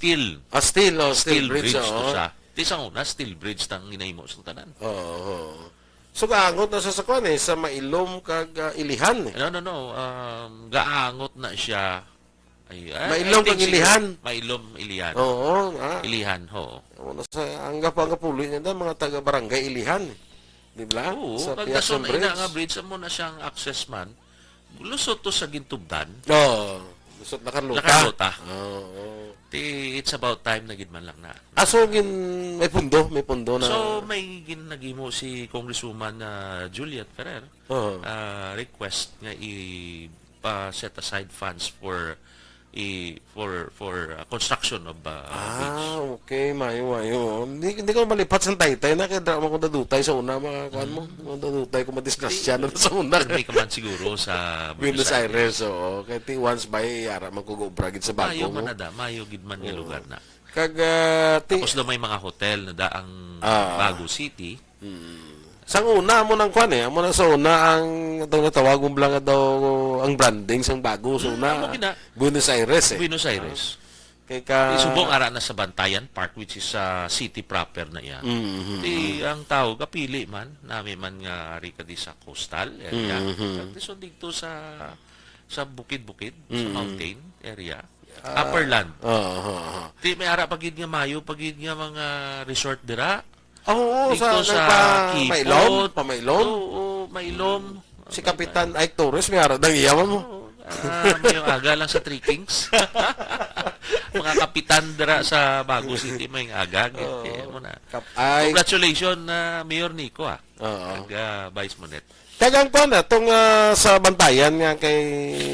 steel. Steel, Steel bridge, bridge to sa. Di sa una, steel bridge tang ginahimo sa tanan. Oo. So, gaangot na sa sakwan sa Mailom kag Ilihan eh. No. Gaangot na siya. I Mailom think kag Ilihan. Mailom, Ilihan. Oo, Ilihan, ho. Ano sa ang puloy niya mga taga-barangay Ilihan. Di ba? Oo, Sa pagdason Piason na Bridge. ina nga bridge, amo na siyang access man. Lusot to sa Gintubdan. Oo. Lusot na Carlota. Nakarlota. Oo. It's about time na gid man lang na. So, may pundo na. So, may ginagimo si Congresswoman Juliet Ferrer Oo. request nga set aside funds for construction of bridge. Okay, mayo. Hindi ko malipat sa taytay na kaya drama ko dadutay sa una mga kuan mo. Dadutay ko madisgrasya na sa una. Hindi ka man siguro sa Buenos Aires, oo. Kaya once by yara magkugobragid sa bago Mayo mo. man na mayo gid man nga lugar na. Kag Tapos daw may mga hotel na daang Bago City. sang una mo nang kuan amo na sa una ang itong natawag mo lang daw ang branding sang bago sa una. Amo gina. Buenos Aires eh. Buenos Aires. Kay ka Isubong ara na sa Bantayan Park which is city proper na yan. Di ang tao kapili man nami man nga ari kadi sa coastal area. Kag dito sa bukid-bukid, sa mountain area. Upperland. Di may ara pagid nga mayo pagid nga mga resort dira. Oo, Dito sa Mailom, Kipot. Pamailom. Oo, Mailom. Si Kapitan Ike Torres may ara dang iyaman mo. May aga lang sa Three Kings. Mga kapitan dira sa Bago City may aga. Mo na. Congratulations Mayor Nico Vice Monet. Kagang pa na tong sa Bantayan nga kay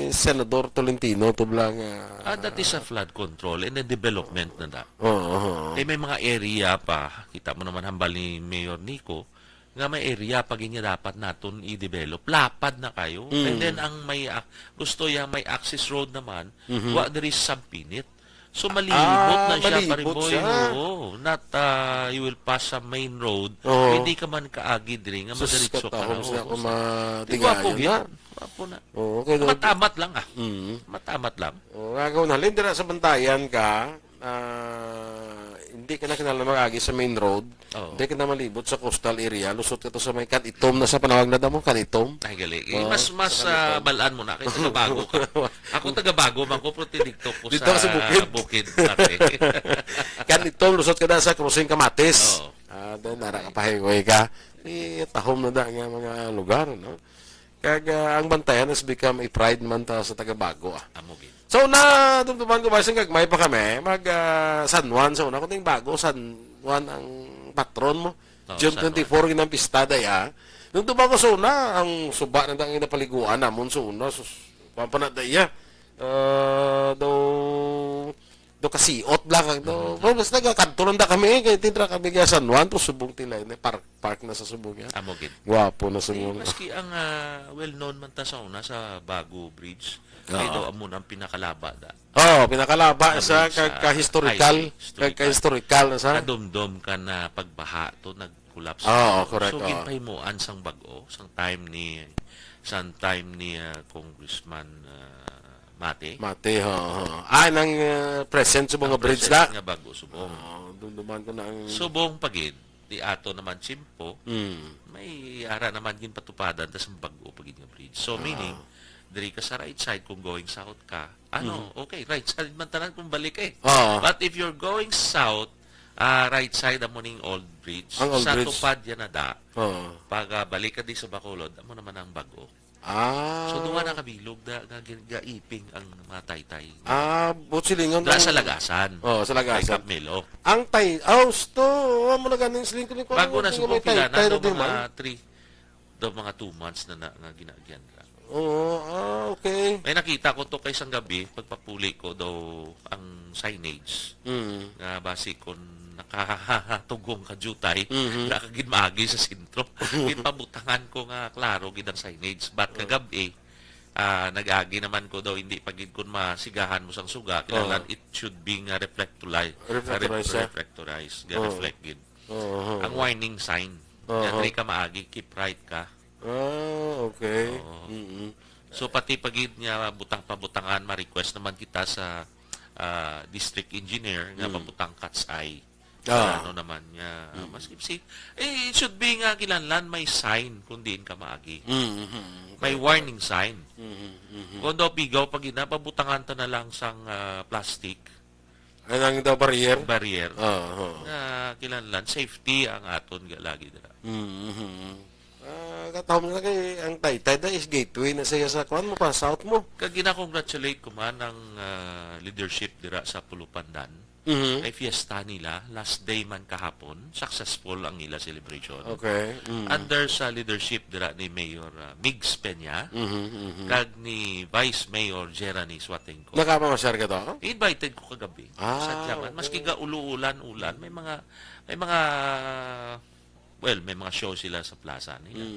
Senador Tolentino tublang That is a flood control and the development na da. Oo. May mga area pa, kita mo naman hambal ni Mayor Nico, nga may area pag niya dapat naton i-develop. Lapad na kayo. And then ang may gusto ya may access road naman, wa there is subpinit. So malibot na siya pariboy. Oo. Not you will pass sa main road, hindi ka man kaagi diri nga madiretso ka na. Ako matigayon na. Wapo na. Oo, kay Matamat lang Matamat lang. Gagawin halin dira sa Bantayan ka, hindi ka na kinala mag-agi sa main road. Hindi ka na malibot sa coastal area. Lusot ka to sa may Kanitom na sa panawag na damo, Kanitom. Ay, gali. Mas balaan mo na. Kaya taga-bago ka. Ako taga-bago, man ko dito po Dito sa bukid. Kanitom, lusot ka na sa Cruising Kamatis. Doon, narakapahingoy ka. Tahom na da nga mga lugar, no? Kaya ang Bantayan has become a pride man ta sa taga-bago. Amogin. So na tumtuman ko ba sing gagmay pa kami mag San Juan sa una ko ting bago San Juan ang patron mo. June 24 ginang pista daya. Nung tuman ko sa una ang suba na tang inapaliguan namon sa una sus pampanat daya. Do kasiot lang do. Basta nagakadtulon da kami kay tindra kami ga San Juan to subong tilay na park na sa subong ya. Amogin. Gwapo na subong. Maski ang well-known man ta sa una sa Bago Bridge. Kaya daw amo ang pinakalaba da. Pinakalaba sa ka-historical, ka-historical sa kadumdum ka na pagbaha to nag-collapse. Correct. So ginpahimuan sang bag-o sang time ni Congressman Mate. Nang present sa mga bridge na. Nga bago subong. Dumduman ko na ang Subong pagid di ato naman Chimpo. May ara naman gin patupadan tas ang bag-o pagid nga bridge. So meaning diri ka sa right side kung going south ka. Okay, right side man tanan kung balik But if you're going south, right side amo ning old bridge. Old sa bridge. tupad yan na da. Pag balik ka di sa Bacolod, amo naman ang bag-o. So duwa na kabilog da gaiping ang mga taytay. Butsilingon Da sa Lagasan. Sa Lagasan. Kay Melo. Ang sto, mo na ganing sling ko Bago na subong pila na do do mga 2 months na nga ginagyan ka. Okay. May nakita ko to kay isang gabi, pagpapuli ko daw ang signage. Nga basi kung nakatugong ka jutay, nakagin maagi sa sentro. Pabutangan ko nga klaro gid ang signage. But kagabi, nag-agi naman ko daw hindi pagid kun masigahan mo sang suga, kailangan it should be nga reflectorized. Reflect gid. Ang warning sign. Dili ka maagi, keep right ka. Okay. So pati pagid niya butang-pabutangan ma-request naman kita sa district engineer nga mabutang cat's eye. Ah. Ano naman nga maski it should be nga kinahanglan may sign kung diin ka maagi. May warning sign. Kung daw pigaw pag pabutangan ta na lang sang plastic Anong daw barrier? barrier Oo. nga kinahanglan safety ang aton lagi dira. Katawag na kay ang Taytay da is gateway na siya sa kwan mo pa, south mo. Kag gina-congratulate ko man ang leadership dira sa Pulupandan. Kay fiesta nila, last day man kahapon, successful ang ila celebration. Okay. Under sa leadership dira ni Mayor Migs Peña, kag ni Vice Mayor Jeremy Suatenco. Nakapamasyar ka to? Invited ko kagabi. Sadya man. Maski ga ulan, may mga may mga show sila sa plaza nila.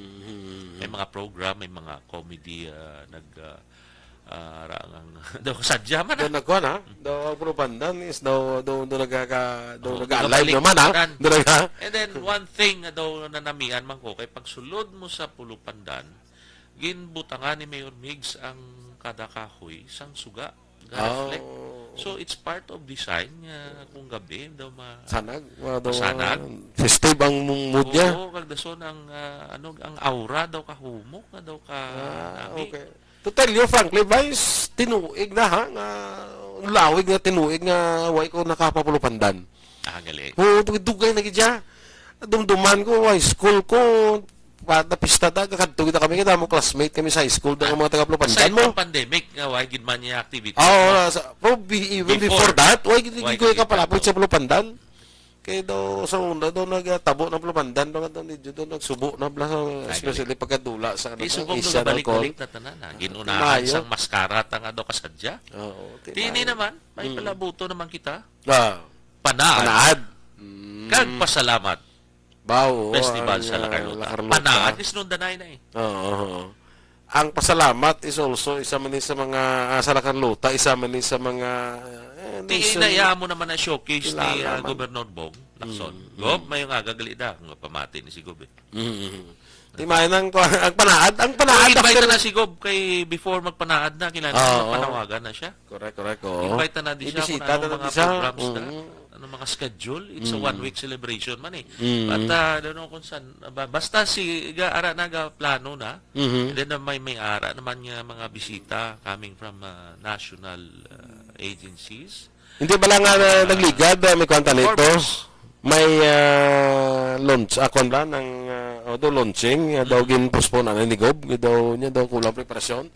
May mga program, may mga comedy daw sadya man. Doon nagkuhan ha? Daw Pulupandan is daw nag-alive nagabalik naman ha? tanan. Doon nag And then one thing daw nanamian man ko kay pagsulod mo sa Pulupandan, ginbutangan ni Mayor Migs ang kada kahoy sang suga. Reflect. So it's part of design kung gabi daw Sanag. Sanag. Festive ang mood niya. Oo, kag dason ang ang aura daw kahumok na daw ka nami. Okay. To tell you frankly, Vice, tinuig na ha, nga lawig nga tinuig nga way ko nakapapulupandan. Galing. Dugay na gidya. Dumduman ko, high school ko, pata pista da, kakadto kita kami, kita mo classmate kami sa high school, da mga taga-pulupandan Aside mo. from pandemic, why gid man niya activity? Even before that, why ko ka palapit sa pulupandan? Kaya daw sa una daw nagtabo ng pulupandan daw nagsubo na bla especially pagkadula sa Isubong Asian daw alcohol. balik-balik na tanan. Ginunahan Mayo. sang maskara tanga daw kasadya. Oo. Tini naman, may palabuto naman kita. Panaad. Panaad. Kag pasalamat. Bao. Festival sa La Carlota. Panaad is nundanay na eh. Oo. Ang pasalamat is also isa man sa mga sa La Carlota, isa man sa mga Inaya mo naman na showcase ni Kilala man. Gobernador Bong Lacson. Gob, may nga gagalida kung pamati ni si Gob. Timayan ang panaad, ang Invite panaad na si Gob kay before magpanaad na kilala panawagan na siya. Correct. Invite na di siya kung Ibisita anong na mga di siya. programs na, anong mga schedule. It's a one-week celebration man eh. But don't know kung saan, basta si ara naga plano na, and then may ara naman nga mga bisita coming from national agencies. Hindi ba lang nagligad, may kwanta nito? Forbes. May launch, akon ba, ng launching, daw gin-postpone na ni Gob, daw kulang preparasyon.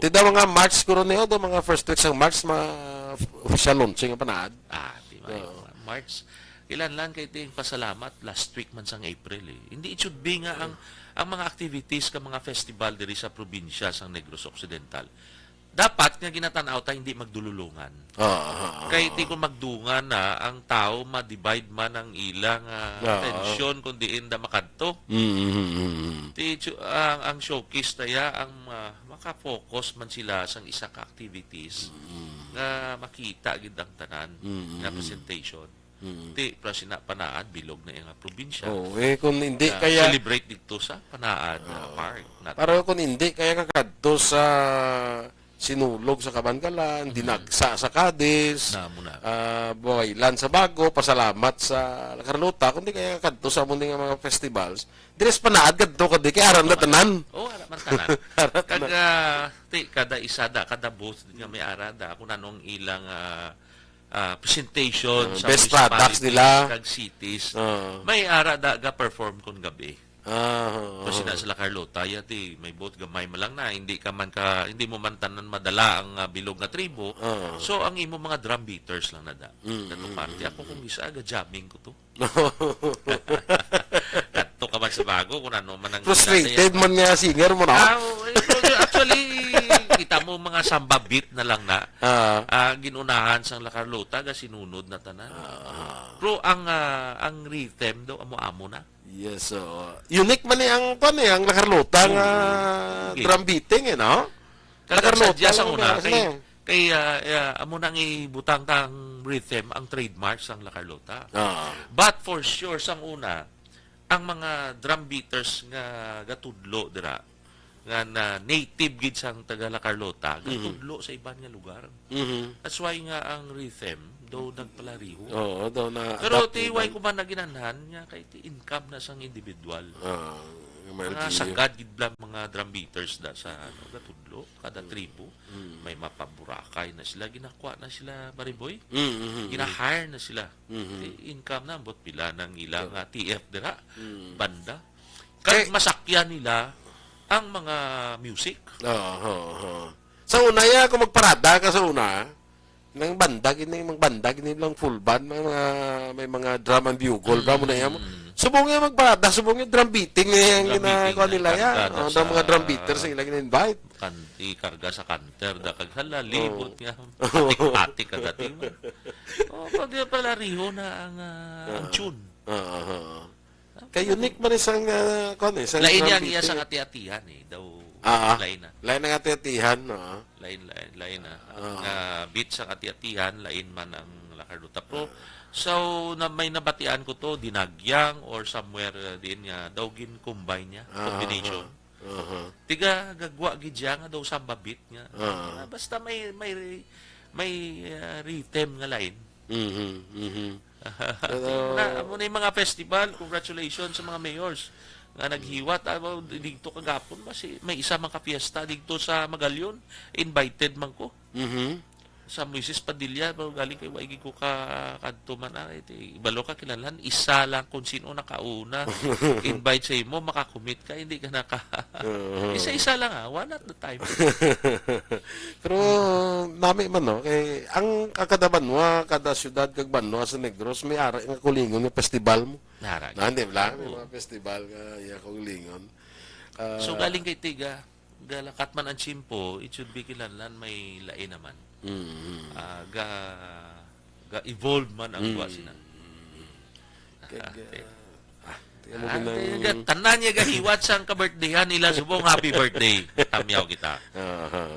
Di daw mga March kuro niyo, daw mga first weeks ng March, official launching ang panaad. Di ba? March. Ilan kay ting pasalamat last week man sang April eh. Hindi it should be nga ang mga activities ka mga festival diri sa probinsya sang Negros Occidental. Dapat nga ginatanaw ta hindi magdululungan. Kay ti kung magdungan na ang tao ma-divide man ang ilang atensyon kung diin da makadto. Ang showcase taya ang maka-focus man sila sang isa ka activities nga makita gid ang tanan nga presentation. Di prasina panaad bilog na yung probinsya. Kung hindi kaya celebrate dito sa panaad park. Pero kung hindi kaya kakadto sa sinulog sa Kabangalan, dinagsa sa Cadiz, buwailan sa Bago, pasalamat sa La Carlota, kundi kaya kadto sa muning mga festivals, dires panaad kadto kadi kay aran na tanan. Aran man tanan. Kada isada, kada booth nga may arada kung anong ilang presentation sa best products nila kag cities. May arada ga perform kun gabi. Kasi na sa La Carlota, may boat gamay mo lang na, hindi mo man tanan madala ang bilog na tribo. So, ang imo mga drum beaters lang nada. Dato party. Ako kung isa, jamming ko to. Kato ka man sa Bago, kung ano man ang... Frustrated man nga singer mo na. Actually, kita mo mga samba beat na lang na. Ginunahan sa La Carlota, sinunod na tanan. Pero ang rhythm daw, amo-amo na. Yes, unique man ang La Carlota nga drum beating no? La Carlota sa una kay amo nang ibutang tang rhythm ang trademark sang La Carlota. But for sure sang una ang mga drum beaters nga gatudlo dira nga na native gid sang taga La Carlota gatudlo sa iban nga lugar. Mhm. That's why nga ang rhythm do nagpalariho. Oo, daw na Pero adapt ti mo way ba? ko man naginanhan nga kay ti income na sang individual. May Mga LGU. sagad gid lang mga drum beaters da sa gatudlo kada tribo. May mapaburakay na sila, ginakuha na sila Mariboy. Gina-hire na sila. Ti income na ambot pila ng ilang TF dira banda. Kaya masakyan nila ang mga music. Oo. Sa una, ya, kung magparada ka sa una, ng banda, gini lang full band, may mga drum and bugle, drum na yan. Subong yung magparada, subong yung drum beating yung Drum ginagawa beating nila na yan. kargada Oh, sa- mga drum beaters sila gina-invite. Ikarga sa kanter da kag hala libot nga atik-atik ka dati mo. Pag pala riho na ang tune. Oo. Kaya unique man isang, isang Lain drum yang iya beating. sa ati-atihan daw. Ah, Lain na. lain ang ati-atihan, no? Lain na. Ang beat sa ati-atihan lain man ang La Carlota Pro. So na may nabatian ko to dinagyang or somewhere din nga daw gin combine niya combination. Tiga gagwa gid siya nga daw samba beat nga. Basta may rhythm nga lain. Amo na yung mga festival, congratulations sa mga mayors nga naghiwat dito kagapon ba may isa man ka fiesta dito sa Magalyon, invited man ko sa Moises Padilla, galing kay waigi ko kadto man ibalo ka kinahanglan isa lang kung sino nakauna invite sa imo makakommit ka hindi ka isa-isa lang one at the time. Pero nami man no kay ang kada banwa kada syudad kag banwa sa Negros may ara nga kulingon nga festival mo. Narag. Nandi bla may mga festival nga ya kulingon. So galing kay Tiga galakat man ang chimpo, it should be kinahanglan may lain naman. Ga-evolve man ang duwa sina. Tanan niya gahiwat sang ka-birthdayhan nila subong happy birthday. Tamyaw kita.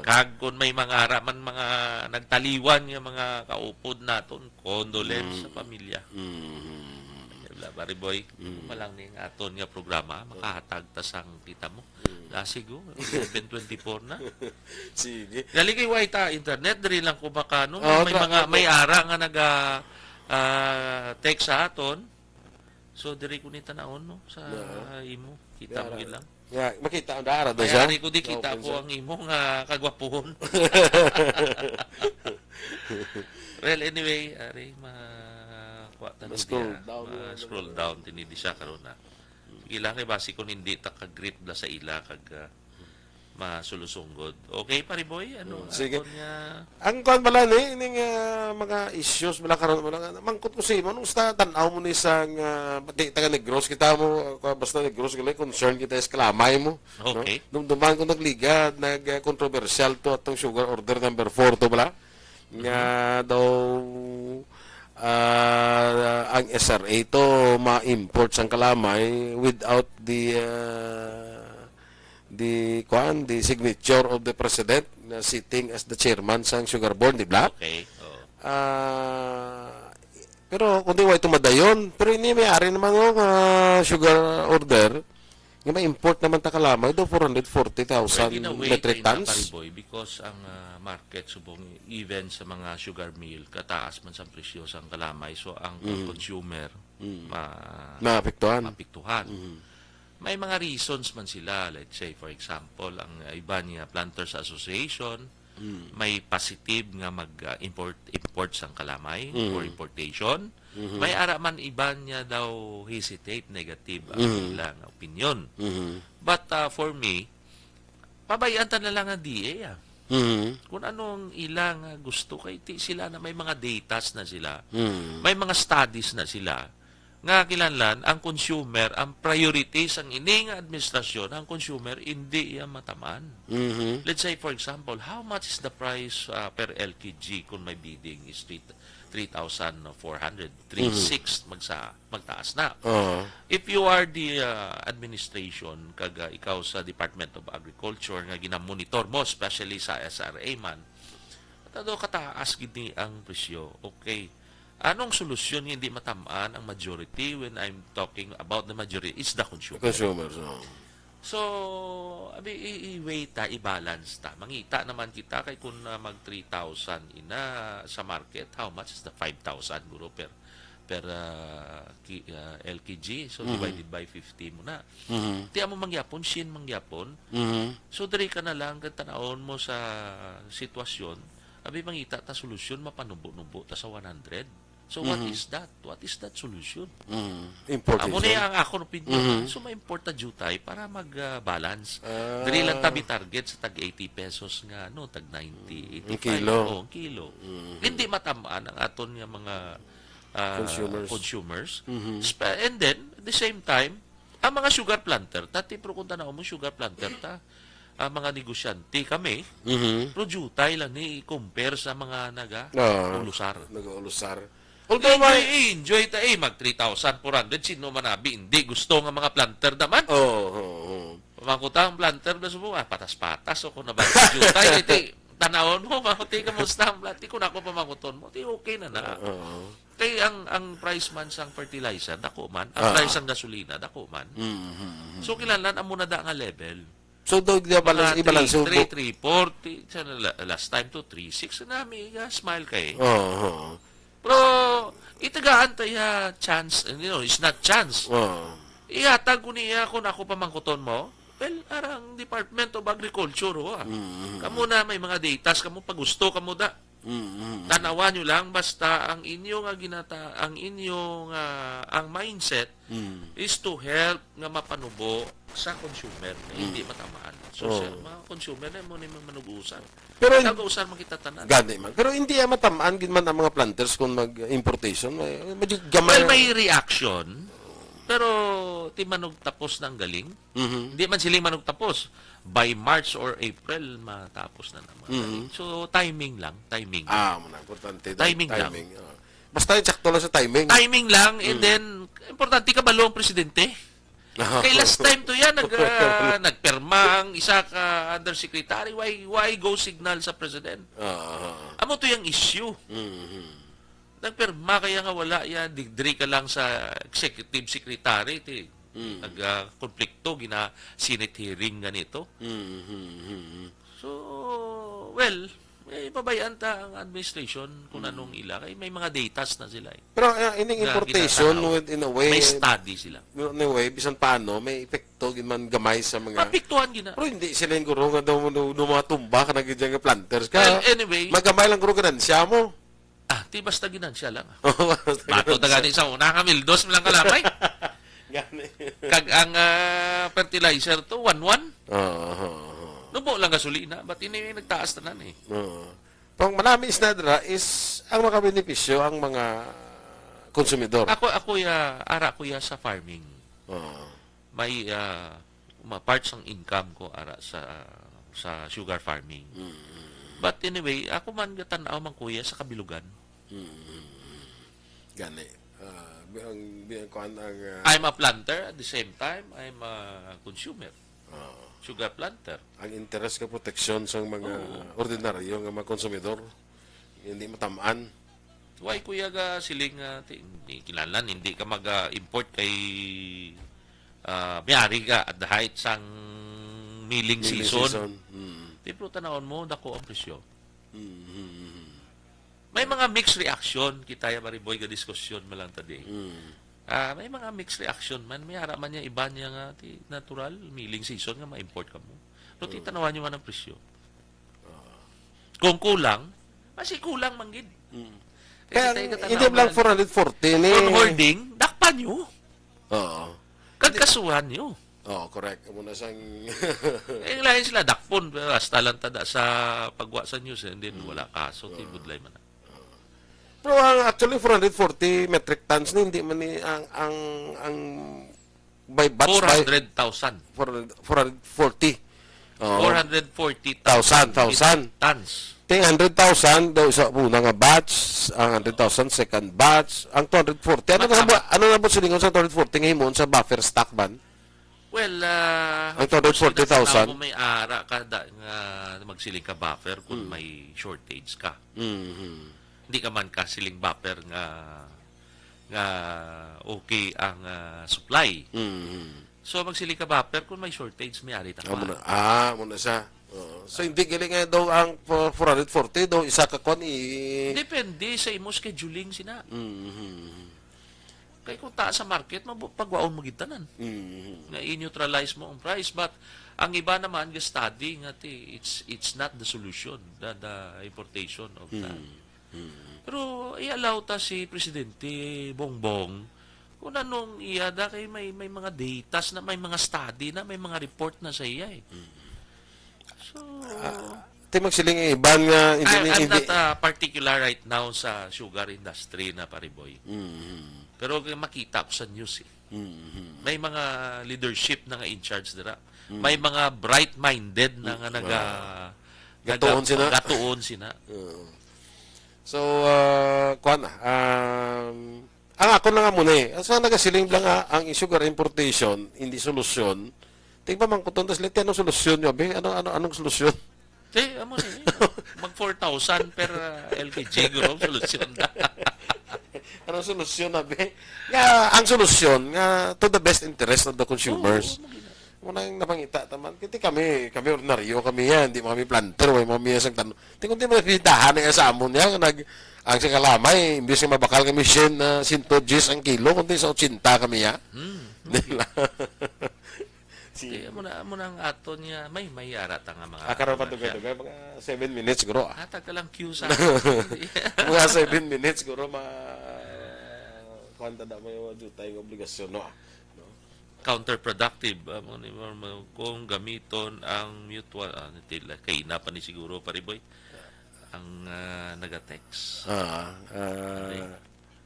Kag kun may mga ara man mga nagtaliwan nga mga kaupod naton, condolence sa pamilya. Bariboy, malang ning aton nga programa makahatag ta sang kita mo. Sigo, 724 na. Sige. Gali kay Waita internet diri lang ko baka no Oh, may mga may ara nga naga text sa aton. So diri ko ni tanawon no sa imo kita mo lang. Ya, makita ang dara do siya. Kaya ko di kita ko ang imo nga kagwapuhon. Well anyway, ari scroll down tinidi siya karon na. Ilang kay basi kun hindi ta ka-grip la sa ila kag masulusungod. Okay, Pariboy? Ano? Sige. Niya... Ang kuan bala ni ning mga issues bala karon mangkot ko sa imo nung tan-aw mo ni sang taga Negros kita mo basta Negros gali concern kita sa kalamay mo. Okay. No? Nung duman ko nagliga controversial to atong sugar order number 4 to bala. Nga daw ang SRA to ma-import sang kalamay without the signature of the president na sitting as the chairman sang sugar board, di ba? Okay. Pero kundi way tumadayon, pero ini may-ari naman ng sugar order nga ma-import naman ta kalamay do 440,000 metric tons. Pariboy, because ang market subong even sa mga sugar mill kataas man sa presyo sang kalamay so ang consumer maapektuhan. May mga reasons man sila, let's say for example ang iba niya Planters Association may positive nga mag-import sang kalamay or importation. May ara man iba niya daw hesitate, negative ang ilang opinion. But for me, pabayaan ta na lang ang DA. Kung anong ilang gusto kay sila na may mga datas na sila, may mga studies na sila, nga kinahanglan ang consumer, ang priorities ang ining administrasyon, ang consumer hindi yan matamaan. Let's say for example, how much is the price per LKG kung may bidding is 3,400, 3,600 magtaas na. If you are the administration kag ikaw sa Department of Agriculture nga ginamonitor mo especially sa SRA man, atado kataas gid ni ang presyo. Okay. Anong solusyon hindi matamaan ang majority when I'm talking about the majority? It's the consumer. Consumers. So, abi i-weigh ta, i-balance ta. Mangita naman kita kay kung mag 3,000 ina sa market, how much is the 5,000 guro per LKG? So, divided by 50 mo na. Tiya mo mangyapon, shin mangyapon. So, diri ka na lang, tanawon mo sa sitwasyon, abi mangita ta solusyon, mapanubo-nubo ta sa 100. So, what is that? What is that solution? Importation. Amo na ang ako opinion. So, ma-import ta jutay para mag-balance. Dili lang tabi target sa tag 80 pesos nga, no? Tag 90, 85. Kilo. Oh, kilo. Hindi matamaan ang aton nga mga consumers. And then, at the same time, ang mga sugar planter, tati pero kung tanaw mo, sugar planter ta, ang mga negosyante kami, pero jutay lang ni compare sa mga ulusar. Nag-ulusar. Although Enjoy ta mag 3,400 sino man abi hindi gusto nga mga planter naman. Pamangkuta ang planter na subo patas-patas o kung na ba jutay iti tanawon mo makuti ka musta ang planter kung ako pamangkuton mo ti okay na na. Kay ang price man sang fertilizer dako man, ang price sang gasolina dako man. So kinahanglan amo na da nga level. So daw i-balance 3,340 sa last time to 3,6 na mi smile kay. Pero itagaan tayo chance, it's not chance. Ihatag ko niya kung ako pamangkuton mo. Well, arang Department of Agriculture, Kamu na may mga datas, kamu pag gusto, kamu da. Tanawan nyo lang, basta ang inyong ang mindset is to help nga mapanubo sa consumer na hindi matamaan. So, mga consumer na mo na manubusan. Pero nag-uusar makita tanan. Gani man. Pero hindi matamaan gid man ang mga planters kung mag-importation. Well, may reaction. Pero ti manog tapos ng galing. Hindi man siling manog tapos. By March or April matapos na naman. So timing lang, timing. Importante. Timing lang. Basta sakto lang sa timing. Timing lang and then importante ka balo ang presidente. Kay last time to yan nagperma ang isa ka undersecretary, why go signal sa president? Amo to yung issue. Nagperma kaya nga wala yan, digdri ka lang sa executive secretary nagkonflikto gina Senate hearing ganito. So, well, pabayaan ta ang administration kung anong ila kay may mga datas na sila. Pero ining importation in a way may study sila. In a way bisan paano may epekto man gamay sa mga mapiktuhan gina. Pero hindi sila yung guro nga daw mga tumba ka nagidyan nga planters ka. Well, anyway, magamay lang guro ganansya mo. Ti basta ginansya lang. Bato ta gani sa una ka mildos lang kalapay. Kag ang fertilizer to 1-1. Nubo lang gasolina, but ini nagtaas tanan eh. Pang marami isnadra is ang makabenepisyo ang mga konsumidor. Ako ara ko sa farming. May parts ng income ko ara sa sugar farming. But anyway, ako man gatanaw man kuya sa kabilugan. Gani. I'm a planter at the same time I'm a consumer. Sugar planter. Ang interest ka proteksyon sa mga ordinaryo nga mga konsumidor hindi matamaan. Why kuya ga siling kinahanglan hindi ka mag-import kay mayari ka at the height sang milling season. Pero tanawon mo dako ang presyo. May mga mixed reaction kita ya mariboy ga diskusyon man lang today. May mga mixed reaction man, may ara man niya iba niya nga natural milling season nga ma-import ka mo. Pero titanawan niyo man ang presyo. Kung kulang, kasi kulang manggid. Kaya hindi lang 440 ni on hoarding, dakpan niyo. Kagkasuhan niyo. Correct. Muna sang lain sila dakpon basta lang tada sa pagwa sa news and then wala kaso budlay man. Pero actually 440 metric tons ni hindi man ni ang by batch 400,000. 440. 440,000 tons. 100,000 daw sa unang nga batch, ang 100,000 second batch, ang 240. Ano na ba silingon sa 240 ngayon sa buffer stock ban? Well, ang 240,000 mo may ara ka nga magsiling ka buffer kung may shortage ka. Hindi ka man ka siling buffer nga okay ang supply. So magsili ka buffer kung may shortage may ari ta. Muna siya. So hindi gali nga daw ang 440 daw isa ka kon Depende sa imo scheduling sina. Mhm. Kay kung taas sa market, pagwaon mo gitanan. Mhm. Na i-neutralize mo ang price. But ang iba naman, study nga it's not the solution, the importation of that. Pero i-allow ta si Presidente Bongbong kung anong iya da kay may mga datas na may mga study na may mga report na sa iya eh. So, Magsiling iban nga I'm not particular right now sa sugar industry na pariboy. Pero makita ko sa news eh. May mga leadership na nga in charge dira. May mga bright-minded na nga gatuon sina. So, kuan na. Ang ako na nga muna eh. Asa nagasiling lang ang sugar importation, hindi solusyon. Tingpa man ko tontas leti anong solusyon nyo, be? Anong solusyon? Amo ni. Mag 4,000 per LPG group solusyon da. Anong solusyon na, be? Nga, ang solusyon nga to the best interest of the consumers. Muna yung napangita taman. Kami ordinaryo kami yan. Hindi mo kami planter. May mga miyasang tanong. Tingnan din mo napitahan na sa amon yan. Ang sa kalamay, imbis nga mabakal kami siya na 110 ang kilo, kundi sa 80 kami yan. Amo na ang ato niya. May yara ta nga mga. Karoon pa tugay-tugay. Mga 7 minutes siguro. Taga lang queue sa mga 7 minutes siguro kwanta na may jutay ng obligasyon, no? Counterproductive kung gamiton ang mutual kay na pa ni siguro pariboy ang nagatext.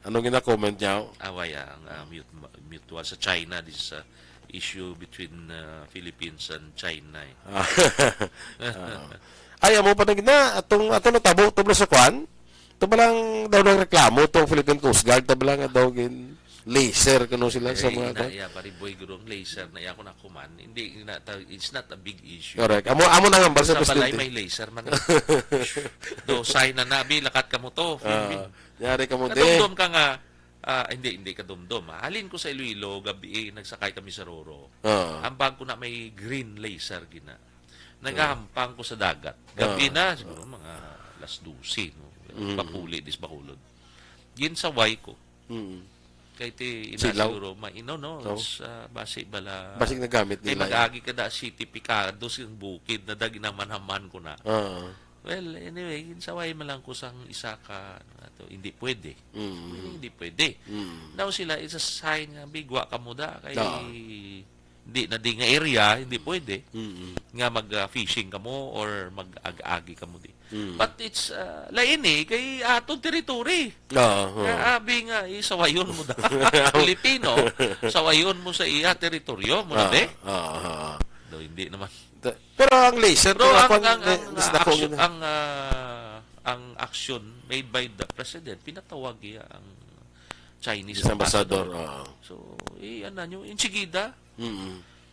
Anong gina-comment niya? Awaya ang mutual sa China. This is issue between Philippines and China. Ay, amo pa na atong natabo tublo sa kwan. Ito ba lang daw ng reklamo itong Philippine Coast Guard? Ito ba lang daw laser kano sila sa mga kwan? Pariboy gurong laser na ako na kuman. Hindi it's not a big issue. Correct. Amo na nga sa balay presidente. may laser man. Do sign na nabi lakat ka mo to. Yari ka mo Kadumdum ka nga. Hindi ka dumdum. Halin ko sa Iloilo, gabi nagsakay kami sa Roro. Ang bag ko na may green laser gina. Nagahampang ko sa dagat. Gabi na, siguro mga alas 12, no? Bakuli, Bakulod. Ginsaway ko. Kaya ina siguro, no? Basi bala. Basig na gamit Kaya nila. mag-agi ka da, City Picado, yung bukid, na daginaman-haman ko na. Well, anyway, ginsaway man lang ko sang isa ka, hindi pwede. Hindi pwede. Daw sila, it's a sign nga, bigwa ka mo da, kay hindi na di nga area, hindi pwede. Nga mag-fishing ka mo or mag-ag-agi ka mo di. But it's, lain kay atong territory. Kaya abi nga, sawayon mo da. Pilipino, sawayon mo sa iya teritoryo mo na di. Do, hindi naman. Pero ang laser, pero ang action made by the president, pinatawag iya ang Chinese ambassador. So, nyo, insigida.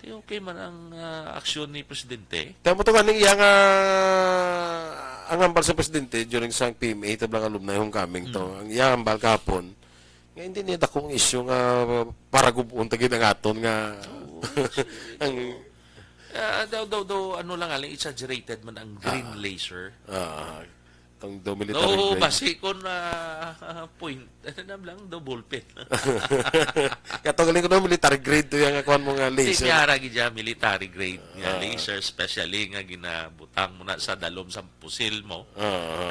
Okay man ang aksyon ni presidente. Tama mo ito kaning iyang ang ambal sa presidente during sa PMA, tablang alumni homecoming to. Ang iyang ambal kahapon, nga hindi niya dakong isyu nga para gubun tagin ang aton nga ang daw ano lang aling exaggerated man ang green laser. Itong military no, grade. basi ko na point. Ano lang, double pen. Katong ko na military grade to yung akuan mo nga laser. Tinyara gidya military grade nga laser, especially nga ginabutang mo na sa dalom sa pusil mo.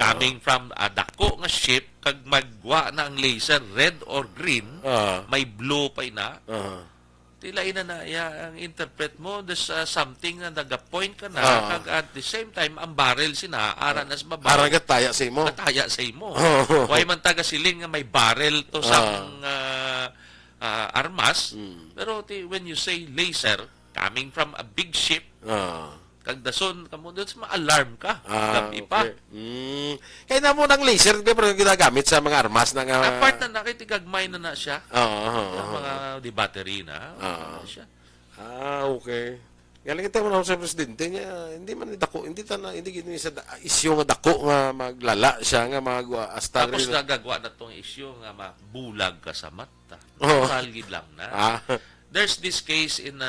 Coming from a dako nga ship, kag magwa na ang laser, red or green, may blue pa ina. Tila ina na ang interpret mo, there's something na nag-point ka na, kag at the same time, ang barrel sina, aran as babaw. Aran gataya sa imo. Kataya sa imo. Why man taga siling nga may barrel to sa armas, pero when you say laser, coming from a big ship, kag dason kamo doon ma-alarm ka. Gabi pa. Kaya na mo ng laser, pero ginagamit sa mga armas na nga. Apart na nakitigagmay na siya. Ang mga di battery na. Siya. Okay. Galing ito mo na sa presidente niya, hindi man dako, hindi gini sa isyu nga dako nga maglala siya nga magwa hasta tapos nagagawa na tong isyu nga mabulag ka sa mata. Salgid lang na. There's this case in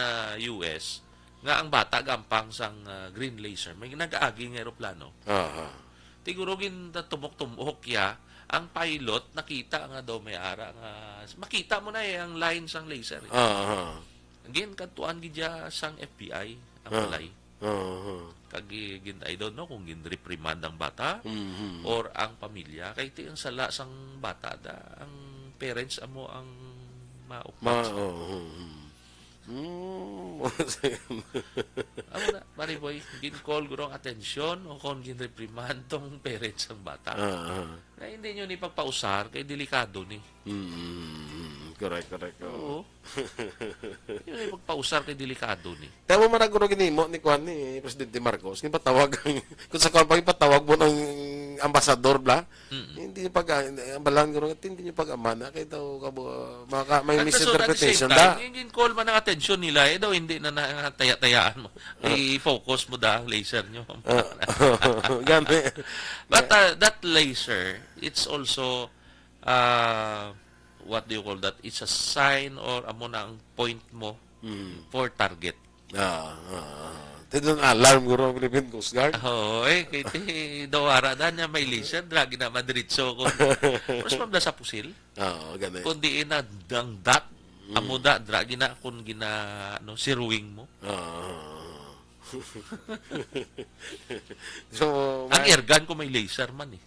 US nga ang bata gampang sang green laser. May nag-aagi ng eroplano. Tiguro gin tumok-tumok ya. Ang pilot nakita nga daw may ara nga makita mo na ang line sang laser. Again, kantuan gidya sang FBI ang balay. Kag gin I don't know kung gin reprimand ang bata or ang pamilya kay ti ang sala sang bata da ang parents amo ang maupad. Amo na, pare boy, gin call gurong atensyon o kung gin reprimand tong parents ang bata. Na hindi nyo ni pagpausar kay delikado ni. Correct. Oo. Hindi nyo ni pagpausar kay delikado ni. Tayo mo maraguro ginimo ni Juan ni Presidente Marcos. Kung patawag kung sa kwan patawag mo ng ambasador bla, hindi pag ambalan guro hindi niyo pag-amana kay daw may misinterpretation da. Yung call man ang atensyon nila daw hindi na taya-tayaan mo. I-focus mo da ang laser nyo. Gani. But that laser, it's also what do you call that? It's a sign or amo na ang point mo for target. Tidon alarm guro ang Philippine Coast Guard. Kay daw ara da niya may laser dragi na madiritso ko. Mas mamda sa pusil. Gani. Kundi na dang dat amo da dragi na kun gina siruing mo. So, ang airgun ko may laser man eh.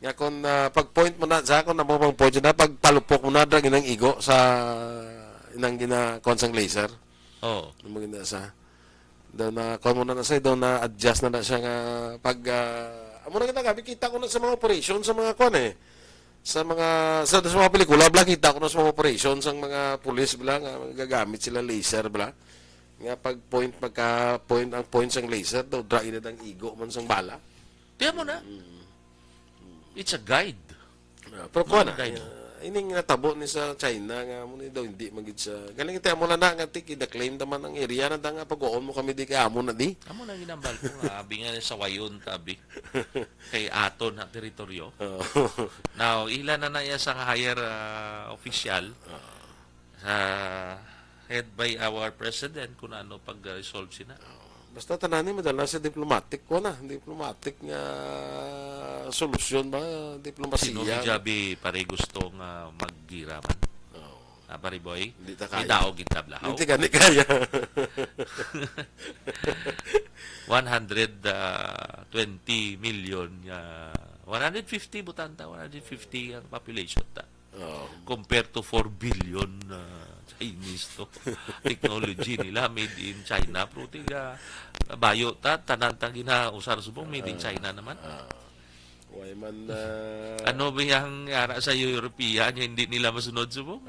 Nga kung pag-point mo na sa ako na mo pang point na pagpalupok mo na drag inang igo sa inang konsang laser. Mo gina sa daw na kon mo na sa daw na adjust na siya nga pag amo na kita ko na sa mga operation sa mga kon sa mga pelikula bla kita ko na sa mga operation sa mga pulis bla nga gagamit sila laser bla nga pag-point pagka-point ang point sang laser daw dra ina dang igo man sang bala. Tiyan mo na. It's a guide. Pero kuha na, ining natabo ni sa China nga mo daw hindi magid sa galing ite mo na nga kida-claim naman ang area na nga pag-uon mo kami di kay amo na di. Amo na ginambal ko nga abi nga sa wayon tabi. Kay aton na teritoryo. Now, ilan na iya sa higher official head by our president kung ano pag-resolve sina. Basta tananin madala sa diplomatic ko na. Diplomatic nga solusyon ba? Diplomasiya. Sino jabi pare gusto nga maggiraman? Pare boy? Hindi ta kaya. Idaog itablahaw. Hindi ka kaya. 120 million 150 butanta, 150 ang population ta. Compared to 4 billion Chinese to technology nila made in China pero tiga bayo ta tanantang ginausar subong made in China naman. Way man ano ba yung ara sa European hindi nila masunod subong?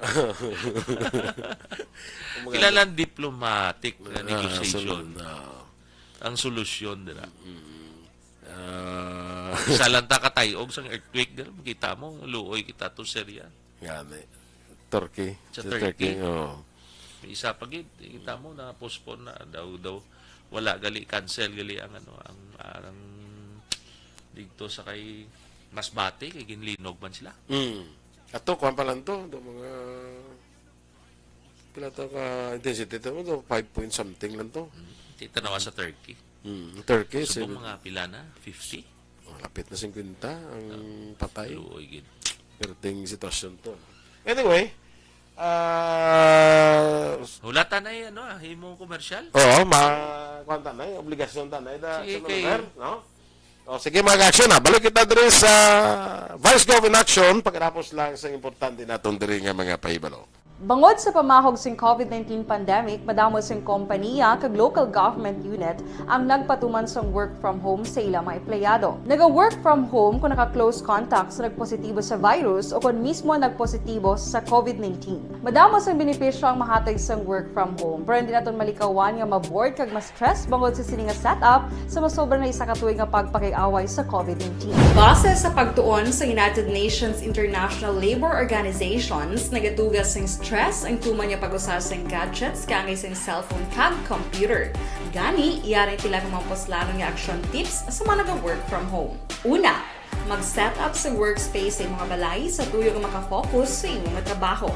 Kilalang diplomatic negotiation. Ang solusyon dira. Isa lang ta katayog sang earthquake dira makita mo luoy kita to Syria. Gani. Turkey. Sa Turkey. Isa pa gid kita mo na postpone na daw wala gali cancel gali ang ang dito sa kay Masbate kay ginlinog man sila. Ato kuan pa lang to mga pila to ka intensity to 5 point something lang to. Titanawa sa Turkey. Turkey Subong mga pila na 50. Lapit na 50 ang patay. Luoy gid. Perting sitwasyon to. Anyway, hulatan na himong komersyal. Oo, kuan tanay, obligasyon tanay da sige, sa lugar, no? Sige mga action na. Balik kita diri sa Vice Gov in Action pagkatapos lang sa importante natong diri nga mga pahibalo. Bangod sa pamahog sing COVID-19 pandemic, madamo sing kompanya kag local government unit ang nagpatuman sang work from home sa ilang mga empleyado. Naga-work from home kung naka-close contact sa nagpositibo sa virus o kung mismo nagpositibo sa COVID-19. Madamo sang benepisyo ang mahatag sang work from home, pero hindi naton malikawan nga ma-bored kag ma-stress bangod sa sini nga setup sa masobra na isa ka tuig nga pagpakiaway sa COVID-19. Base sa pagtuon sa United Nations International Labour Organizations, nagatugas sing stress ang tuman niya pag-usar sa gadgets kangay sa cellphone kag computer. Gani, iyaray tila ng mga poslanong nga action tips sa mga nag-work from home. Una, mag-set up sa workspace sa mga balay sa tuyo nga makafocus sa inyong trabaho.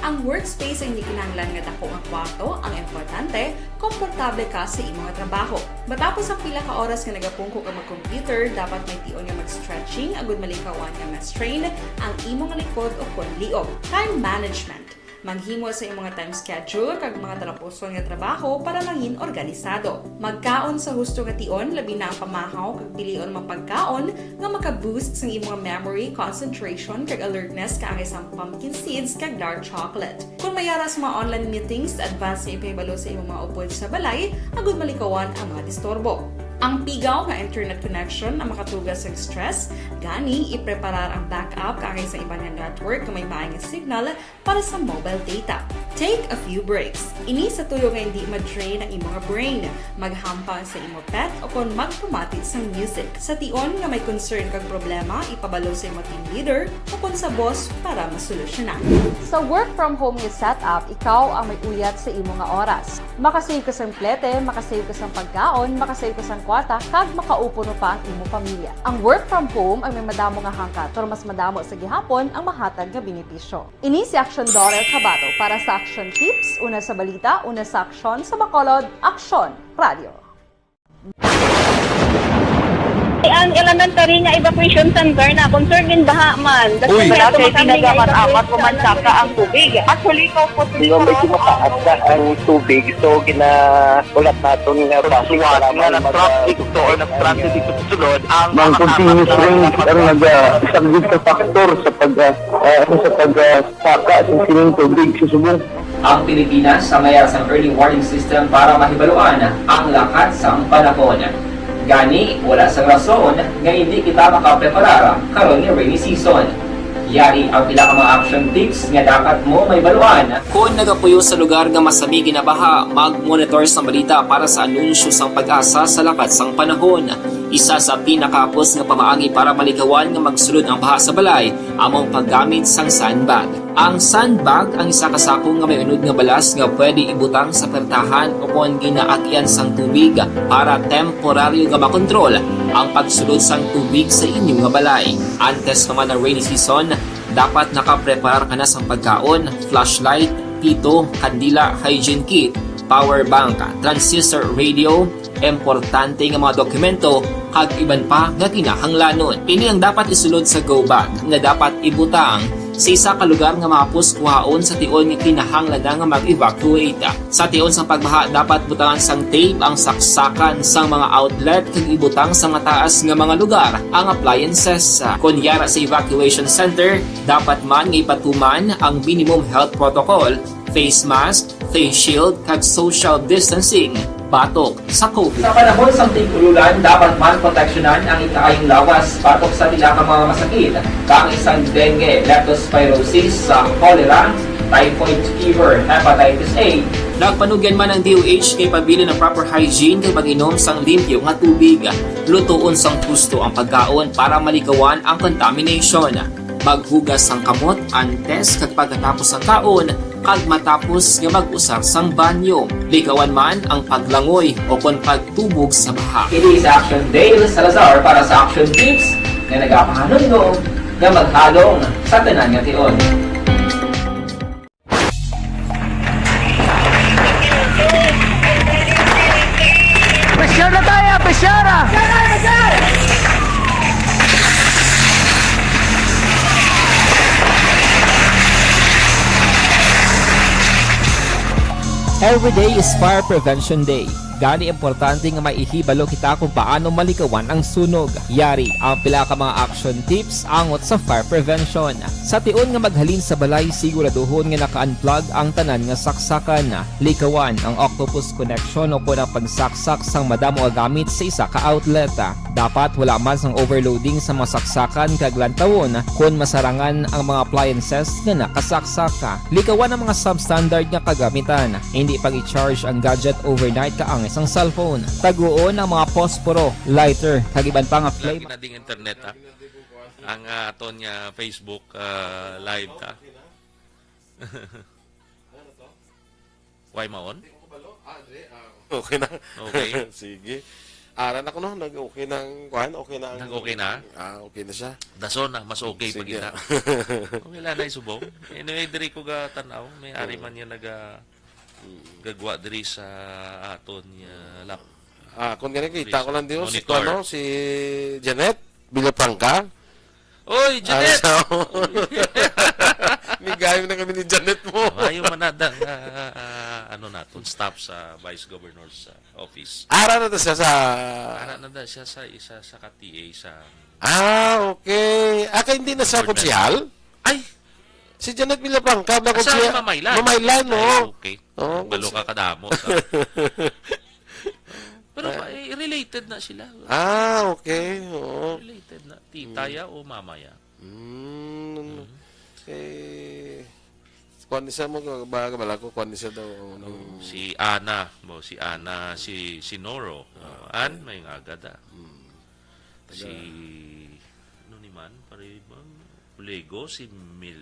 Ang workspace ay hindi kinahanglan nga dako ang kwarto, ang importante, komportable ka sa imong nga trabaho. Matapos ang pila ka oras nga nagapungko ka mag-computer, dapat may tion nga mag-stretching agud malikawan nga ma-strain ang imong likod o kon liog. Time management. Manghimo sa imong time schedule kag mga talapuson nga trabaho para mangin organisado. Magkaon sa husto nga tion, labi na ang pamahaw kag pilion mapagkaon nga maka-boost sa imong memory, concentration kag alertness kaangay sa pumpkin seeds kag dark chocolate. Kung mayara sa mga online meetings, advance sa ipahibalo sa imong mga upod sa balay, agud malikawan ang mga disturbo. Ang pigaw nga internet connection ang makatugas sa stress, gani ipreparar ang backup kaangay sa ibang nga network kung may maayong signal para sa mobile data. Take a few breaks. Ini sa tuyo nga hindi ma-drain ang imong brain, maghampang sa imong pet o kung magpumati sa music. Sa tion nga may concern kag problema, ipabalo sa imong team leader o kung sa boss para masolusyonan. Sa work from home nga setup, ikaw ang may uyat sa imong nga oras. Makasave ka sa plete, makasave ka sa pagkaon, makasave ka sa kwarta, kag makaupo no pa ang imong pamilya. Ang work from home ay may madamo nga hangkat, pero mas madamo sa gihapon ang mahatag nga benepisyo. Ini si Action Dorel Cabato para sa Action Tips, una sa balita, una sa aksyon, sa Bacolod, Action Radio. Ang elementary nga evacuation center na concern din baha man. Uy, Kaya pinagamat-amat pumansaka ang tubig. Actually, ko po Di ba medyo mataas na ang tubig, so ginaulat natin nga basiwat nga nag-traffic to or nag-transit dito sa sulod ang mga continuous range ang nag-isaglit sa factor sa pagsaka sa sining tubig sa subong. Ang Pilipinas sa mayas ang early warning system para mahibaluan ang lakat sa panahon. Gani, wala sa rason nga hindi kita makapreparar karon nga rainy season. Yari ang pila ka mga action tips nga dapat mo may baluan. Kung nagapuyo sa lugar nga masami ginabaha, mag-monitor sa balita para sa anunsyo sang pag-asa sa lakat sang panahon. Isa sa pinakapos nga pamaagi para malikawan nga magsulod ang baha sa balay, among paggamit sang sandbag. Ang sandbag ang isa kasakong nga may unod nga balas nga pwede ibutang sa pertahan o kung ginaagyan sang tubig para temporaryo nga makontrol ang pagsulod sang tubig sa inyong nga balay. Antes naman ng rainy season, dapat nakapreparar ka na sang pagkaon, flashlight, pito, kandila, hygiene kit, power bank, transistor radio, importante nga mga dokumento kag iban pa nga kinahanglanon. Ini ang dapat isulod sa go bag nga dapat ibutang sa isa ka lugar nga mapus kuhaon sa tion nga kinahanglan nga mag-evacuate. Sa tion sang pagbaha dapat butangan sang tape ang saksakan sang mga outlet kag ibutang sa mataas nga mga lugar ang appliances. Kunyara sa evacuation center, dapat man nga ipatuman ang minimum health protocol, face mask, face shield kag social distancing batok sa COVID. Sa panahon sa tigululan, dapat man proteksyonan ang ikaayong lawas batok sa pila ka mga masakit. Kang isang dengue, leptospirosis, cholera, typhoid fever, hepatitis A. Nagpanugyan man ang DOH kay pabili ng proper hygiene kay pag-inom sang limpyo nga tubig. Lutuon sang gusto ang pagkaon para malikawan ang contamination. Maghugas sang kamot antes kag pagkatapos ang kaon kag matapos nga mag-usar sang banyo. Likawan man ang paglangoy o kon pagtubog sa baha. It is Action Dale Salazar para sa Action Tips nga nagapahanungnog nga maghalong sa tanan nga tion. Pesyara tayo! Pesyara! Every day is Fire Prevention Day. Gani importante nga maihibalo kita kung paano malikawan ang sunog. Yari ang pila ka mga action tips angot sa fire prevention. Sa tion nga maghalin sa balay, siguraduhon nga naka-unplug ang tanan nga saksakan. Likawan ang octopus connection o kung ang pagsaksak sang madamo nga gamit sa isa ka outlet. Dapat wala man sang overloading sa mga saksakan kag lantawon kung masarangan ang mga appliances nga nakasaksaka. Likawan ang mga substandard nga kagamitan. Hindi pag i-charge ang gadget overnight kaang isang cellphone. Taguon ang mga posporo, lighter, kag iban pa nga flame. Lagi na ding internet ha. Ang aton nga Facebook live ta. Why maon? Okay na. Okay. Sige. Aran ako no, nag-okay ng kuhan, okay na. Nag-okay na? Okay na siya. Dason na, mas okay pag Sige. ita. Okay lang na isubong. Anyway, diri ko ga tanaw, may ari man niya gagwa diri sa aton niya lap. Kung ganyan, kita ko lang din si Monitor. Kuano, si Janet Villafranca. Oy, Janet! May gayong na kami ni Janet mo. Ayaw manada ano naton, staff sa Vice Governor's office. Ara na to siya sa... Para na da siya sa isa sa ka-TA sa... Okay. Kaya hindi na sa Board konsyal? Ay! Si Janet Villafranca ba Sa konsyal? Mamaylan. Mamaylan, no? Ay, okay. Oo, Balo ka kadamo. Pero related na sila. Okay. Oo. Related na. Titaya o mamaya. Kuan siya mo, bala ko, kuan siya daw. Si Ana, si Noro. May agad Si ano ni man, pare bang Uligo, si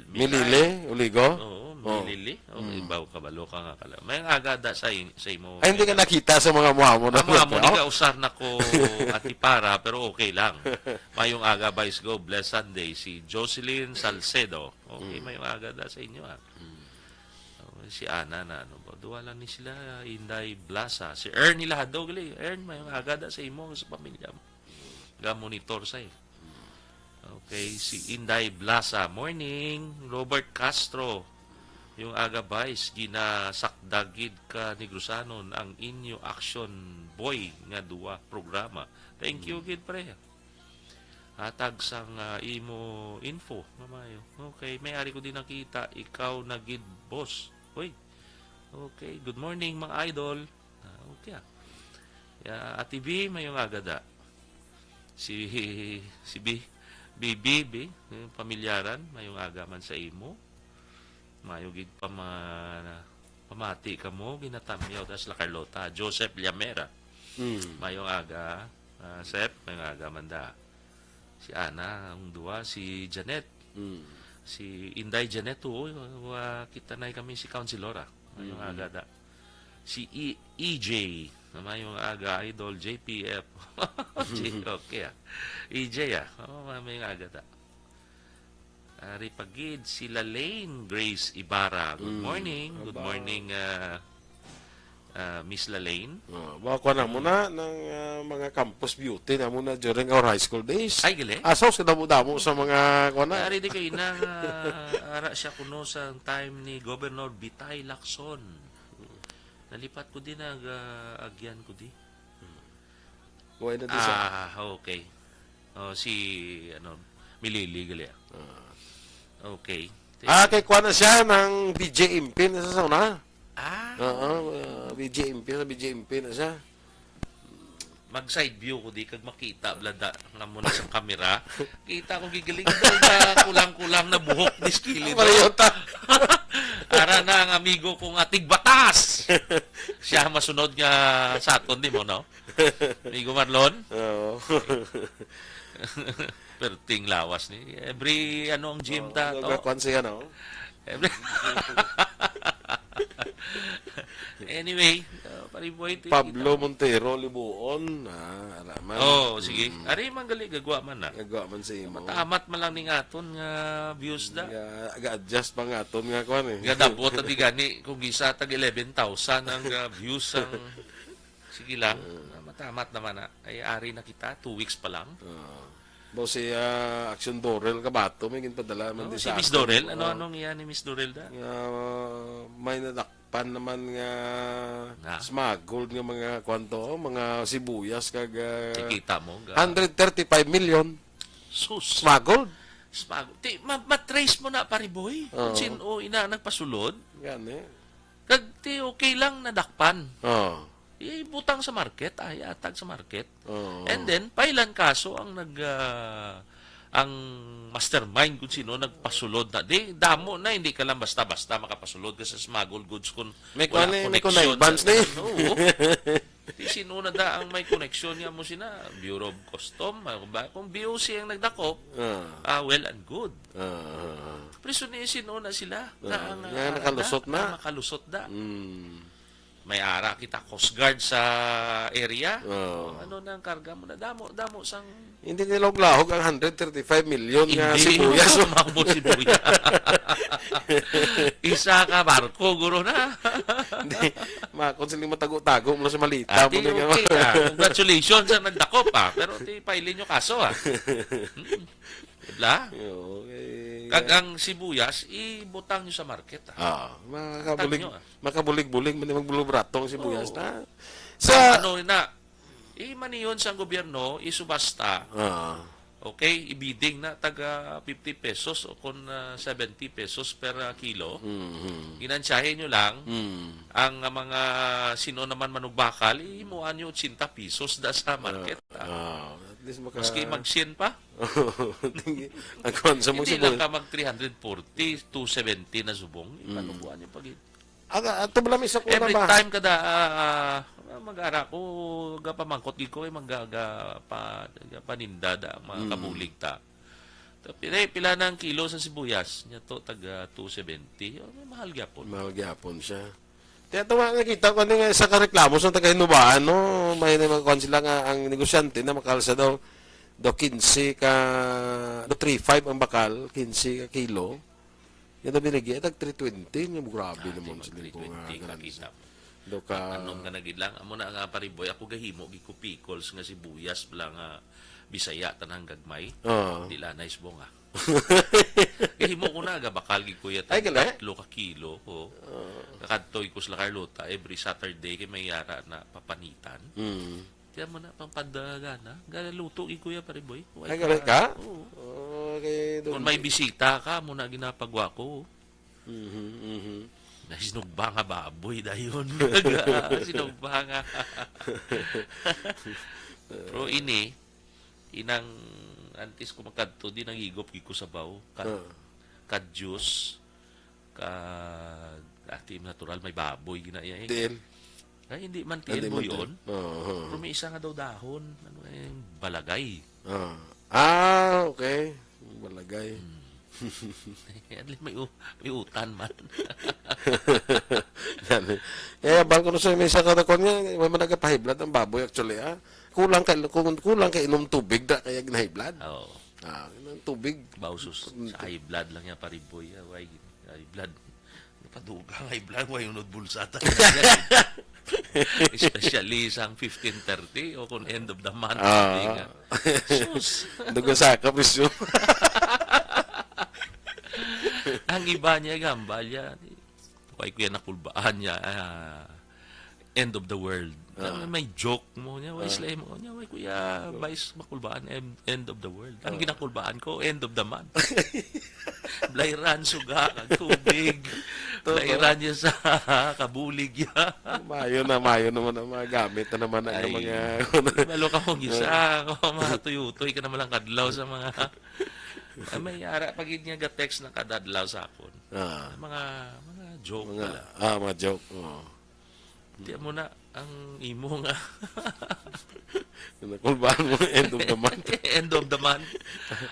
Milile, Uligo? Oo, Milili. Ibaw kabalo ka nga kala. May agada sa imo. Ay, hindi ka nakita sa mga mukha mo na. Mga mo, di ka usar na ko atipara, pero okay lang. Mayong aga, Vice Go, Blessed Sunday, si Jocelyn Salcedo. Okay, mayong aga da sa inyo, si Ana na, ano ba, duwa lang ni sila, Inday Blasa. Si Ernie Lahado, gali. Mayong aga da sa imo, sa pamilya mo. Ga-monitor sa Okay, si Inday Blasa. Morning, Robert Castro. Yung aga Vice, ginasakdagid ka ni Grusanon ang inyo action boy nga duwa programa. Thank you, gid pre. Hatag sang imo info, mamayo. Okay, may ari ko din nakita, ikaw na gid boss. Hoy. Okay, good morning mga idol. Okay. Ate B, mayong agada. Si BB, pamilyaran, mayong agaman sa imo. Mayo gid pamati ka mo, ginatamyaw das la Carlota. Joseph Llamera. Mayong aga, Sep, mayong aga manda. Si Ana, ang duwa, si Janet. Si Inday Janet, kita na kami si Councilora. Mayong aga da. Si EJ, mayong aga, Idol, JPF. Okay EJ mayong aga da. Ripagid, sila Lane Grace Ibarra. Good morning. Good morning, Miss Lane. Baka na muna ng mga campus beauty na muna during our high school days. Ay, gali. Asaw, sinamo-damo sa mga kuwan na. Ari di kayo nang ara siya kuno sa time ni Governor Bitay Lacson. Nalipat ko din agyan ko di. Kuwan na din siya. Okay. Si Milili gali. Okay. Kay kuwan na siya ng BJ Impin na sa sauna. BJ Impin na siya. Mag-side view ko di kag makita blada nga muna sa kamera. Kita ko gigiling daw na kulang-kulang na buhok ni Skilly. Mariyota. Ara na ang amigo kong ating batas. Siya masunod nga sa aton di mo, no? Amigo Marlon. Oo. Perting lawas ni. Every ang gym ta to. Kuwan siya, no? Anyway, pariboy Pablo Montero, Libuon. Alaman. sige. Ari man gali gagwa man na. Nagawa man sa imo. Matamat man lang ning aton nga views da. Aga-adjust pa nga aton nga kuwan eh. Gadabot at gani kung gisa tag 11,000 ang views ang sige lang. Matamat naman na. Ay ari na kita 2 weeks pa lang. Baw si Action Dorel Kabato may ginpadala man di Si sa Miss akin. Dorel, anong iya ni Miss Dorel da? May nadakpan naman nga Nga? smuggled nga mga kwanto, mga sibuyas kag Kita mo. 135 million Sus. smuggled. Matrace mo na pariboy. Kung sino ina nagpasulod. Gani. Kag okay lang nadakpan. Ibutang sa market, atag sa market. And then, pailan kaso ang ang mastermind kung sino nagpasulod na. Di, damo na, hindi ka lang basta-basta makapasulod ka sa smuggled goods kung May wala may connection. connivance na Oo. Di sino na da ang may connection niya mo sina Bureau of Custom. Kung BOC ang nagdakop, well and good. Pero sino na sila. Nga nakalusot na. Nakalusot na. may ara kita Coast Guard sa area. Oo. Ano nang karga mo na damo sang Hindi nilog-lahog ang 135 million nga hindi sibuyas. sumamo sibuyas. Isa ka barko guro na. Hindi. Makon silang matago-tago mula sa malita. Ati okay ka. Congratulations sa nagdako pa. Pero ti pailin nyo kaso Diba? Okay. Kag ang sibuyas, ibutang nyo sa market. Makabulig, Tag nyo, makabulig-bulig, magbulubratong sibuyas na. Sa Sa, ano na, maniyon sa gobyerno, isubasta. Okay, ibiding na taga 50 pesos o kung 70 pesos per kilo. Inansyahin nyo lang ang mga sino naman manugbakal, imuan nyo 80 pesos da sa market. at least Maski mag-sin pa. ang konsa mo Hindi lang sibuyas. ka mag 340, 270 na subong. Ipanubuan nyo pag Ato ba lang isa ko na every ba? time kada mag-ara ko gapamangkot gid ko paninda da mga kabulig ta. Pila ng kilo sa sibuyas nya to taga 270. Mahal gyapon. Mahal gyapon siya. Kaya tawa nakita ko nga sa kareklamo sa taga Hinubaan, no, may mga sila nga ang negosyante na makalsa daw 15 ka 3.5 ang bakal, 15 ka kilo. Yan na binigay, tag 320, yung grabe naman sila ko nga. 320 ka kita. Do ka, Anong ka nagid lang amo na nga pariboy ako gahimo gi ko pickles nga sibuyas bala nga Bisaya tanang gagmay. Di la nice bo nga. Gahimo ko na ga bakal gi kuya Ay, gali? 3 ka kilo ko. Nakadtoy ko sa Carlota every Saturday kay may yara na papanitan. Kaya mo na pampadaga na. Luto gi kuya pariboy. ay galing ka? Oo. Okay, Kung may bisita ka mo na ginapagwa ko. Mhm. Sinugba nga baboy dayon. Sinugba nga. Pero inang antis ko makadto di nangigop gi ko sa baw. Kad juice ka atim natural may baboy ginaya Deal. Ay hindi man tiil mo yun. Pero may isa nga daw dahon. Ano balagay. Okay. Balagay. may utan man. Eh, bang ko sa may saka ko niya, may managapahiblat ang baboy actually, Kulang kay inom tubig da kaya ginahigh blood. Oo. Inom tubig. Bausus sa high blood lang yan pariboy. Why high blood? Napadugang high blood. Why unod bulsata? Especially sa 15:30 o kung end of the month. Sus. Dugo sa kapisyo. Ang iba niya, gambal yan. Kaya kuya nakulbaan niya, end of the world. May joke mo niya, why slay mo niya, why kuya, vice makulbaan, end of the world. Ang ginakulbaan ko, end of the month. Blayran, suga, tubig. Blayran niya sa kabulig niya. Mayo naman ang mga gamit na naman ang mga... Malo ka mong isa, mga tuyutoy ka naman lang kadlaw sa mga... may ara pag niya ga-text ng kadadlaw sa akon. Mga joke pala. Mga joke. Hindi mo na ang imo nga. Nakulbaan mo end of the month. End of the month.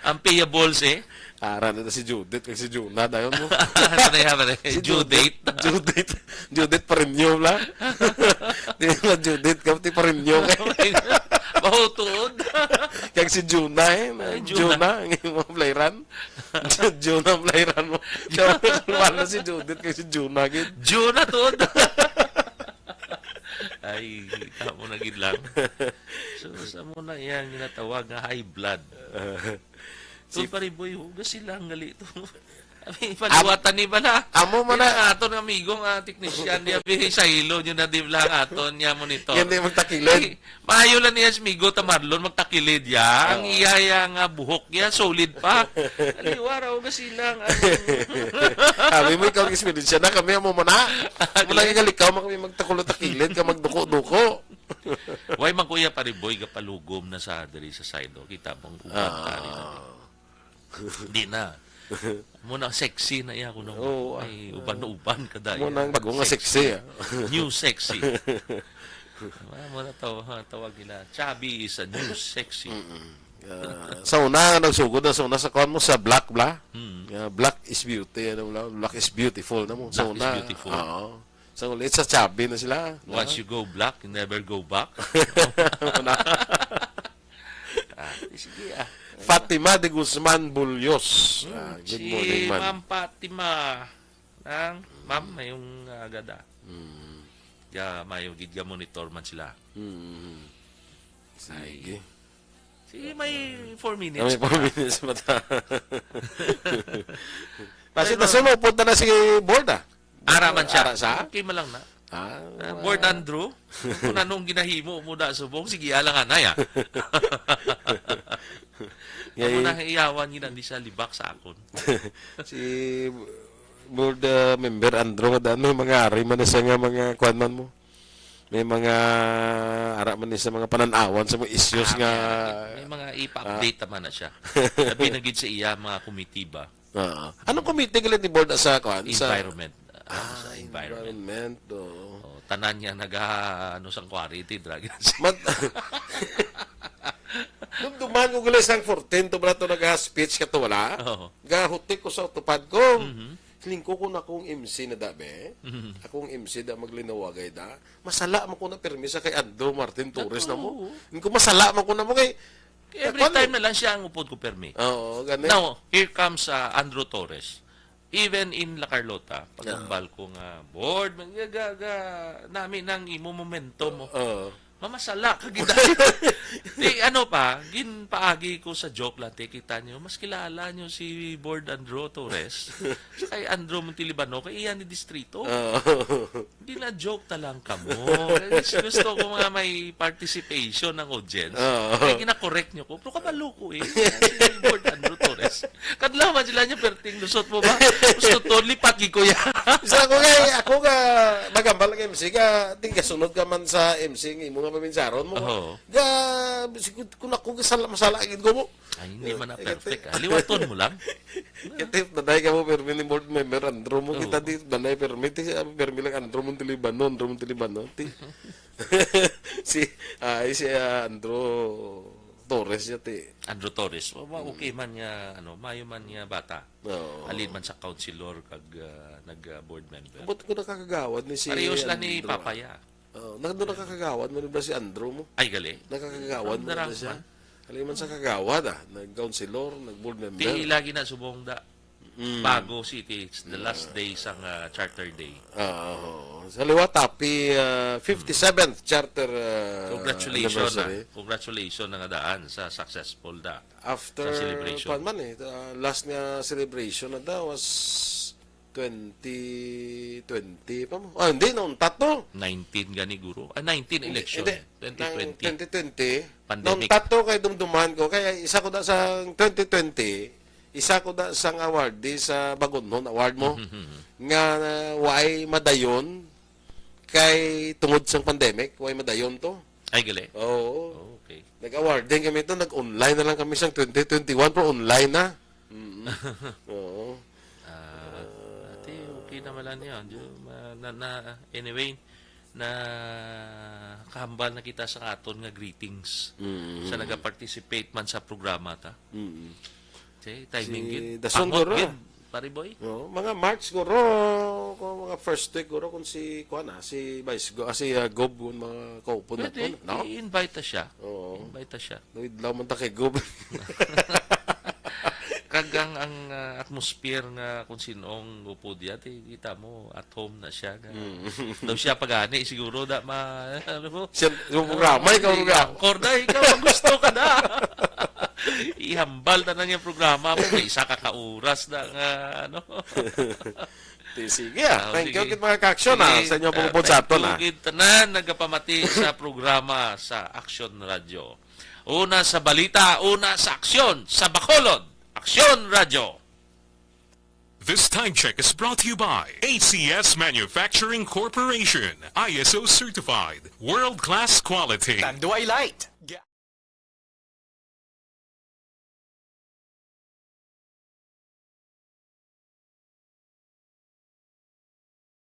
Ang payables Ara na si Judith kay si Juna dayon mo. Ano na yan? Due date. Judith pa rin nyo la. Di na Judith kapti pa rin nyo kay. Mahutod. Kaya si Juna Juna. Juna, ang mga playran. Juna ang playran mo. Wala si Judith kay si Juna. Juna tod. Ay, mo na gid lang. So, sa mo na yan, ginatawag nga high blood. So, pariboy, hugas silang gali ito. Paliwatan ni bala. Amo man na. Aton ng amigo nga teknisyan niya sa hilo nyo na di lang aton niya monitor. Yan di magtakilid. Maayo lang niya si Migo Tamarlon magtakilid ya. Ang iyaya nga buhok niya solid pa. Aliwara o silang Sabi mo ikaw experience na kami mo na. Mula nga likaw kami magtakulo takilid ka magduko-duko. Why man kuya pariboy ka palugom na sa diri sa side o kita mong uban tali na. Di na. Muna sexy na iya ko nung ay uban-uban kada. Muna ang bago nga sexy. New sexy. Muna tawag nila. Chubby is a new sexy. Sa una nagsugod na sa kon mo sa black bla. Black is beauty, black is beautiful na mo. Sa Black is una. beautiful. Oo. Sa ulit sa Chubby na sila. Once you go black, you never go back. Sige Fatima de Guzman Bulyos. Good si morning, man. Ma'am Fatima. Ma'am, mayong agada. Ya, mayo gid monitor man sila. Sige. Si may 4 minutes. Kami pa. 4 minutes mata. Kasi nasunod na si Board Ara man siya. Ara sa? Okay man lang na. Ah, Board Andrew, kung anong ginahimo mo da subong, sige alangan na ya. Amo na iyawan yun hindi siya libak sa akon. si board member Andro nga daan may mga ari man na siya nga mga kuan man mo. May mga ara man ni sa mga pananawan sa mga issues nga May mga ipa-update naman na siya. Sabi na gid sa iya mga komitiba. Anong committee galit ni board sa kuan Environment. Sa environment. environment. Oh, tanan niya ano sang quarry drag. Dumduman ko gulis ang 14 to brato nag-speech ka to wala. Oo. Gahutik ko sa tupad ko. Lingko ko na akong MC na dabe. Akong MC da maglinawagay da. Masala mo ko na permisa kay Andrew Martin Torres na mo. Lingko masala mo ko na mo kay Every time na lang siya ang upod ko permi. Oo, ganun. Now, here comes Andrew Torres. Even in La Carlota, pagambal ko nga board, namin ang imo momentum mo. Mamasala ka gid. Ano pa, ginpaagi ko sa joke lang, kita nyo, mas kilala nyo si Board Andrew Torres. Kay Andrew Montilibano, kay iyan ni Distrito. Hindi na joke talang kamo. Gusto ko mga may participation ng audience. Kaya gina-correct nyo ko, pero kabalo ko si Board Andrew Torres. Kadlaman sila niya, perting lusot mo ba? Gusto to, lipat ko yan. Isa ako nga magambal ng MC ka, di kasunod ka man sa MC ng imo nga paminsaron mo. Ga kung ako masala agad ko mo. Ay, hindi man na perfect. Liwaton mo lang. Kitip nanay ka mo permi ni board member Andrew mo kita di nanay permi ti permi lang Andrew Montilibano. si Andrew Torres yati. Andrew Torres, okay man niya, mayo man niya bata. Alin man sa councilor kag nag-board member. Ba't ko nakakagawad ni si Parehas lang ni Andrew, Papaya. Nagdo nakakagawad mo ba si Andrew mo? Ay, gali. Nakakagawad mo Darang na siya. man. Aliman sa kagawad nag-councilor, nag-board member. Di lagi na subong da. Bago City, it's the last day sang Charter Day. Sa liwa tapi 57th charter Congratulations anniversary. Congratulations na nga daan sa successful da. After sa celebration. pan man last nga celebration na da was 2020 pa mo. Hindi noon tato. 19 gani guro. 19 election. Hindi. 2020. 2020. Pandemic. Noong tato kay dumduman ko. Kaya isa ko da sa 2020, isa ko da sang award di sa Bagunhon award mo. Nga why madayon kay tungod sang pandemic, why madayon to. Ay, gali. Oo. Okay. Nag-award din kami ito. Nag-online na lang kami sang 2021 pero online na. Oo. Okay naman lang yan. Anyway, na kahambal na kita sa aton nga greetings sa nag-participate man sa programa ta. Okay, timing Si gid. Dason Pangot Goro. gid, pare boy. Mga March guro, kung mga first week guro kung si si Vice si Gob kung mga kaupon na Pwede, to, no? i-invite siya. Oo. Invite siya. Nuidlaw man ta kay Gob. Kagang ang atmosphere nga kung sinong upo diya, kita mo at home na siya. Daw siya pagani siguro da ano mo? Siya yung programa ikaw programa. Korda, ikaw ang gusto ka na. Ihambal na niya programa mo. May isa kakauras na nga, ano. Sige thank you sige. kit mga ka-action sa inyo pagpupod sa aton Thank you, tanan, nagapamati sa programa sa Action Radio. Una sa balita, una sa aksyon, sa Bacolod. Action Radio. This time check is brought to you by ACS Manufacturing Corporation, ISO certified, world-class quality. Tanduay Light.